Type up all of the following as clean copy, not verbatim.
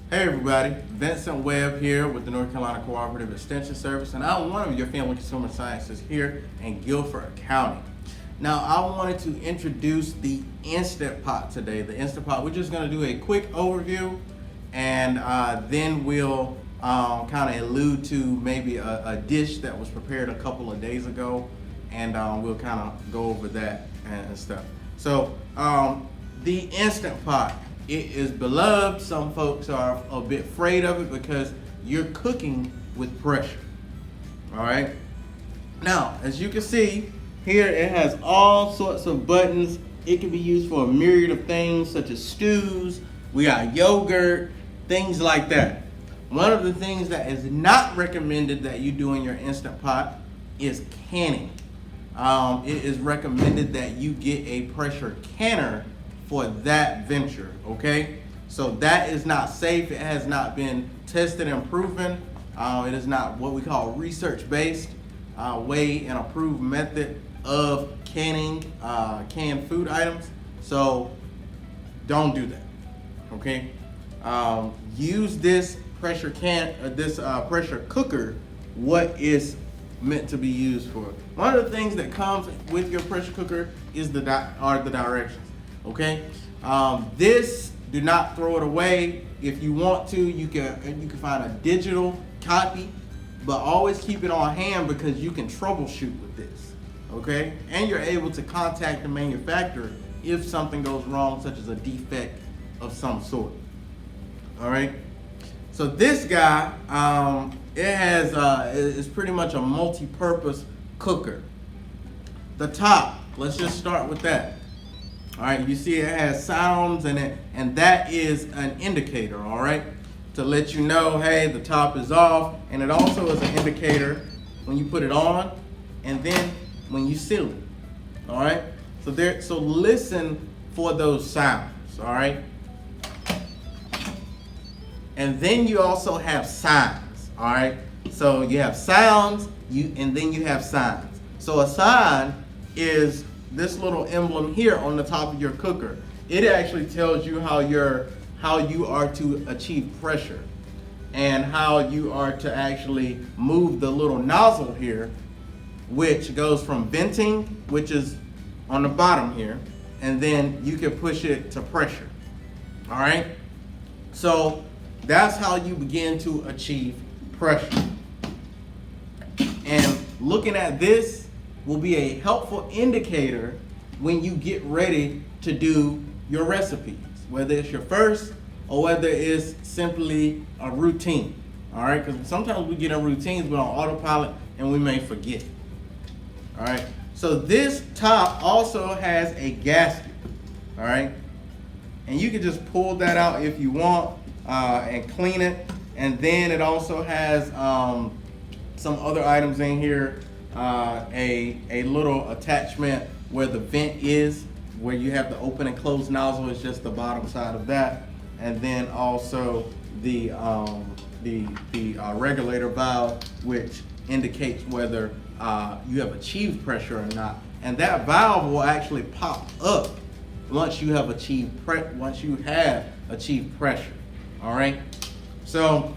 Hey everybody, Vincent Webb here with the North Carolina Cooperative Extension Service, and I'm one of your family consumer scientists here in Guilford County. Now I wanted to introduce the Instant Pot today. The Instant Pot, we're just going to do a quick overview, and then we'll kind of allude to maybe a dish that was prepared a couple of days ago, and we'll kind of go over that and stuff. So the Instant Pot. It is beloved. Some folks are a bit afraid of it because you're cooking with pressure. All right. Now, as you can see here, it has all sorts of buttons. It can be used for a myriad of things such as stews. We got yogurt, things like that. One of the things that is not recommended that you do in your Instant Pot is canning. It is recommended that you get a pressure canner for that venture, okay? So that is not safe. It has not been tested and proven. It is not what we call research-based way and approved method of canning canned food items. So don't do that, okay? Use this pressure pressure cooker what is meant to be used for. One of the things that comes with your pressure cooker is the directions. Okay, this, do not throw it away. If you want to, you can find a digital copy, but always keep it on hand because you can troubleshoot with this. Okay, and you're able to contact the manufacturer if something goes wrong, such as a defect of some sort. All right. So this guy, it's pretty much a multi-purpose cooker. The top, let's just start with that. All right, you see it has sounds in it, and that is an indicator, all right, to let you know, hey, the top is off, and it also is an indicator when you put it on, and then when you seal it, all right. So listen for those sounds, all right. And then you also have signs, all right. So you have sounds, and then you have signs. So a sign is this little emblem here on the top of your cooker. It actually tells you how you are to achieve pressure and how you are to actually move the little nozzle here, which goes from venting, which is on the bottom here, and then you can push it to pressure. All right. So that's how you begin to achieve pressure. And looking at this will be a helpful indicator when you get ready to do your recipes, whether it's your first or whether it's simply a routine. All right, because sometimes we get in routines, we're on autopilot and we may forget. All right, so this top also has a gasket. All right, and you can just pull that out if you want and clean it. And then it also has some other items in here. A little attachment where the vent is, where you have the open and closed nozzle is just the bottom side of that, and then also the regulator valve, which indicates whether you have achieved pressure or not, and that valve will actually pop up once you have achieved achieved pressure. All right, so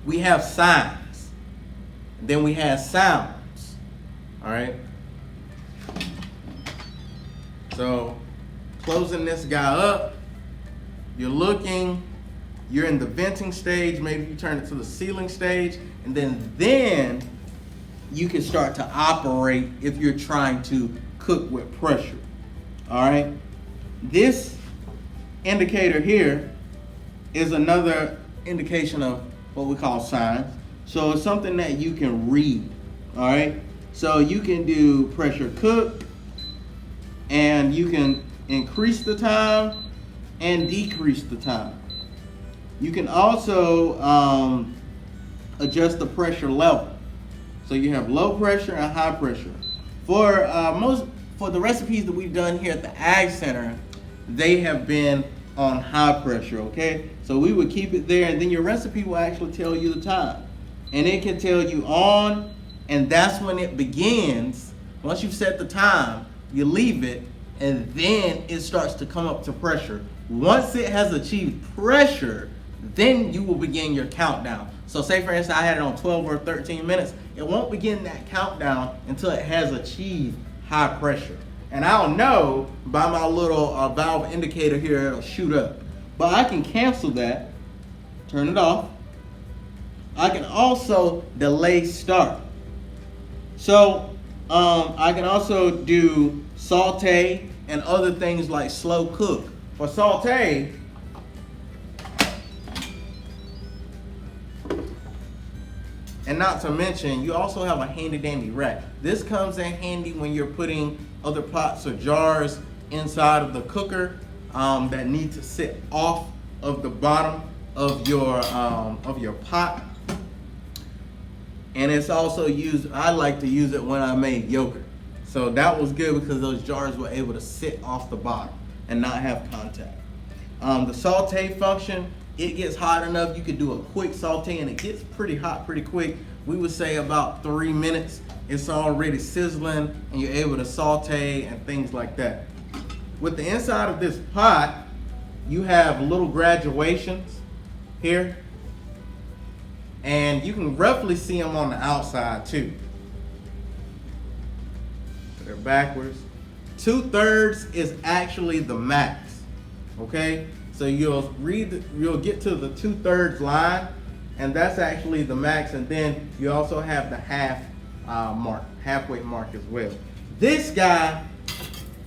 we have signs, then we have sound. All right. So closing this guy up, you're in the venting stage, maybe you turn it to the sealing stage, and then you can start to operate if you're trying to cook with pressure. All right. This indicator here is another indication of what we call signs. So it's something that you can read. All right. So you can do pressure cook, and you can increase the time and decrease the time. You can also adjust the pressure level. So you have low pressure and high pressure. For the recipes that we've done here at the Ag Center, they have been on high pressure, okay? So we would keep it there, and then your recipe will actually tell you the time. And it can tell you on, and that's when it begins. Once you've set the time, you leave it, and then it starts to come up to pressure. Once it has achieved pressure, then you will begin your countdown. So say for instance I had it on 12 or 13 minutes, it won't begin that countdown until it has achieved high pressure. And I'll know by my little valve indicator here, it'll shoot up. But I can cancel that, turn it off. I can also delay start. So I can also do saute and other things like slow cook. For saute, and not to mention, you also have a handy dandy rack. This comes in handy when you're putting other pots or jars inside of the cooker that need to sit off of the bottom of your pot. And it's also used, I like to use it when I made yogurt. So that was good because those jars were able to sit off the bottom and not have contact. The saute function, it gets hot enough, you could do a quick saute and it gets pretty hot pretty quick. We would say about 3 minutes. It's already sizzling and you're able to saute and things like that. With the inside of this pot, you have little graduations here. And you can roughly see them on the outside too. They're backwards. 2/3 is actually the max. Okay, so you'll get to the 2/3 line, and that's actually the max. And then you also have the halfway mark as well. This guy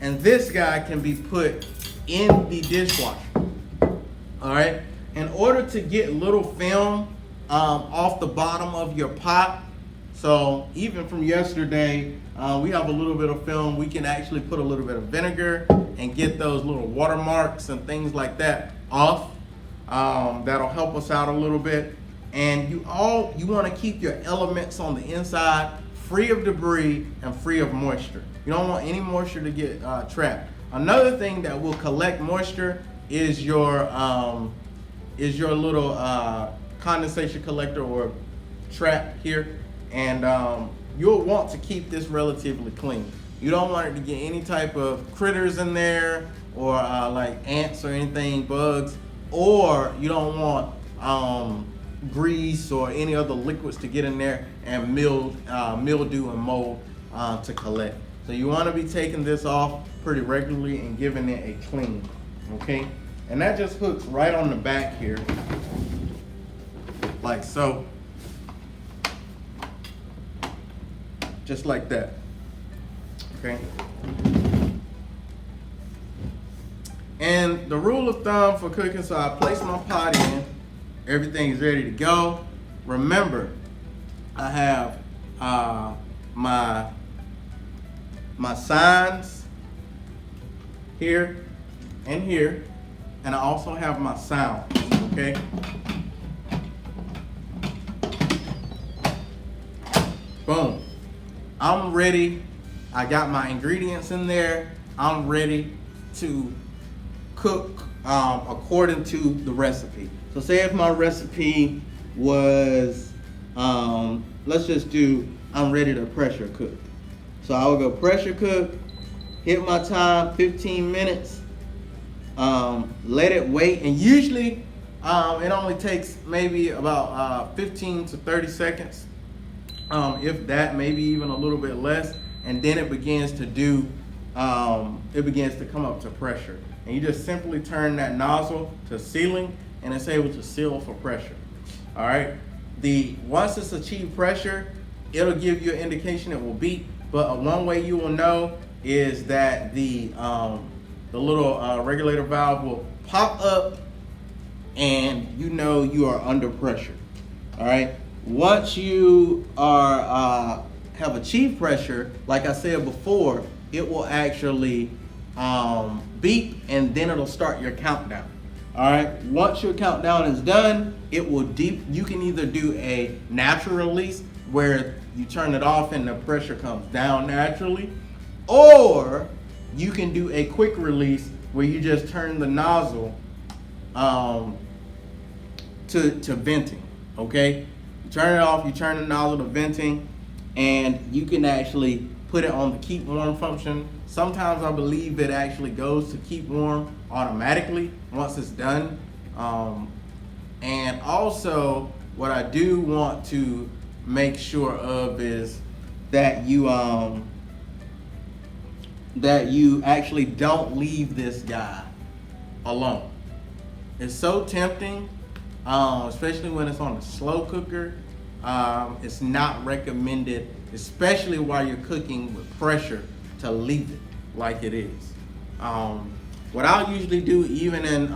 and this guy can be put in the dishwasher. All right. In order to get little film off the bottom of your pot, so even from yesterday, we have a little bit of film. We can actually put a little bit of vinegar and get those little watermarks and things like that off. That'll help us out a little bit. And you want to keep your elements on the inside free of debris and free of moisture. You don't want any moisture to get trapped. Another thing that will collect moisture is your little condensation collector or trap here, and you'll want to keep this relatively clean. You don't want it to get any type of critters in there or like ants or anything, bugs, or you don't want grease or any other liquids to get in there and mildew and mold to collect. So you want to be taking this off pretty regularly and giving it a clean, okay? And that just hooks right on the back here, like so. Just like that, okay? And the rule of thumb for cooking, so I place my pot in, everything is ready to go. Remember, I have my signs here and here, and I also have my sound, okay? Boom. I'm ready. I got my ingredients in there. I'm ready to cook according to the recipe. So say if my recipe was, let's just do, I'm ready to pressure cook. So I will go pressure cook, hit my time, 15 minutes, let it wait. And usually it only takes maybe about 15 to 30 seconds. If that, maybe even a little bit less, and then it begins to do, it begins to come up to pressure. And you just simply turn that nozzle to sealing, and it's able to seal for pressure. All right. Once it's achieved pressure, it'll give you an indication it will beep. But one way you will know is that the little regulator valve will pop up, and you know you are under pressure. All right. Once you are have achieved pressure, like I said before, it will actually beep, and then it'll start your countdown. All right. Once your countdown is done, it will you can either do a natural release where you turn it off and the pressure comes down naturally, or you can do a quick release where you just turn the nozzle to venting. Okay. You turn it off, you turn the nozzle to venting, and you can actually put it on the keep warm function. Sometimes I believe it actually goes to keep warm automatically once it's done. And also, what I do want to make sure of is that you actually don't leave this guy alone. It's so tempting, especially when it's on a slow cooker. It's not recommended, especially while you're cooking with pressure, to leave it like it is. What I'll usually do, even in,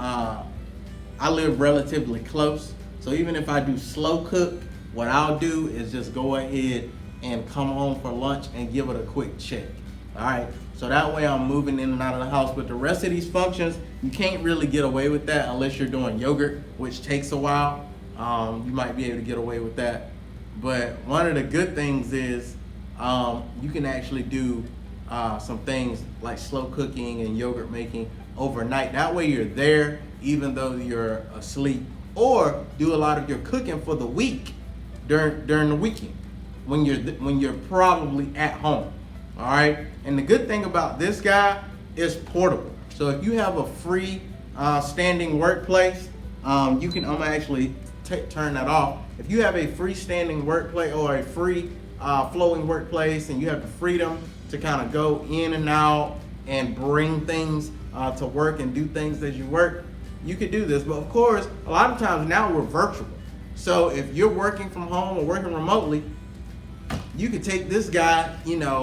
I live relatively close, so even if I do slow cook, what I'll do is just go ahead and come home for lunch and give it a quick check. All right, so that way I'm moving in and out of the house. But the rest of these functions, you can't really get away with that unless you're doing yogurt, which takes a while. You might be able to get away with that. But one of the good things is you can actually do some things like slow cooking and yogurt making overnight. That way you're there even though you're asleep, or do a lot of your cooking for the week during the weekend when you're probably at home. All right, and the good thing about this guy is portable. So if you have a free standing workplace, you can, I'm gonna actually turn that off. If you have a freestanding workplace or a free flowing workplace, and you have the freedom to kind of go in and out and bring things to work and do things as you work, you could do this. But of course, a lot of times now we're virtual. So if you're working from home or working remotely, you could take this guy, into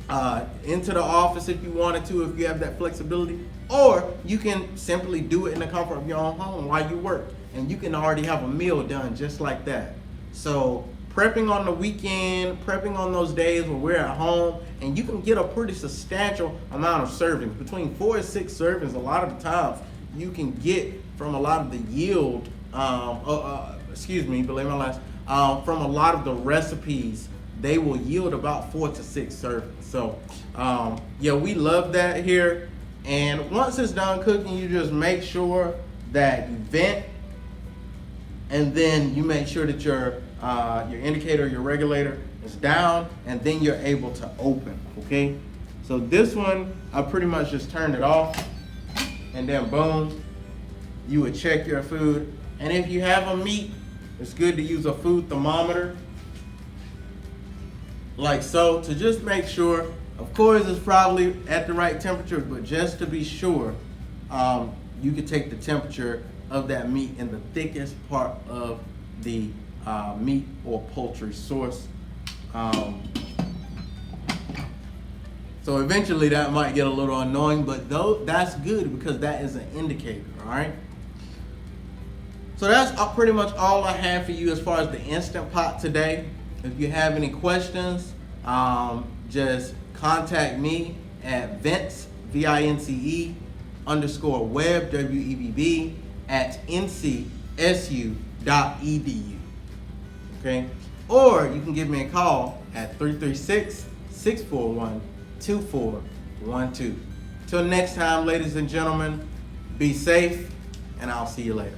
the office if you wanted to, if you have that flexibility, or you can simply do it in the comfort of your own home while you work, and you can already have a meal done just like that. So prepping on the weekend, prepping on those days where we're at home, and you can get a pretty substantial amount of servings, between 4 and 6 servings. A lot of the times you can get from a lot of the yield, from a lot of the recipes, they will yield about 4 to 6 servings. So yeah, we love that here. And once it's done cooking, you just make sure that you vent, and then you make sure that your indicator, your regulator is down, and then you're able to open, okay? So this one, I pretty much just turned it off, and then boom, you would check your food. And if you have a meat, it's good to use a food thermometer, like so, to just make sure. Of course, it's probably at the right temperature, but just to be sure, you can take the temperature of that meat in the thickest part of the meat or poultry source. So eventually that might get a little annoying, but though that's good because that is an indicator, all right? So that's pretty much all I have for you as far as the Instant Pot today. If you have any questions, just contact me at Vince, VINCE, _Webb, WEBB, at ncsu.edu. Okay? Or you can give me a call at 336-641-2412. Till next time, ladies and gentlemen, be safe, and I'll see you later.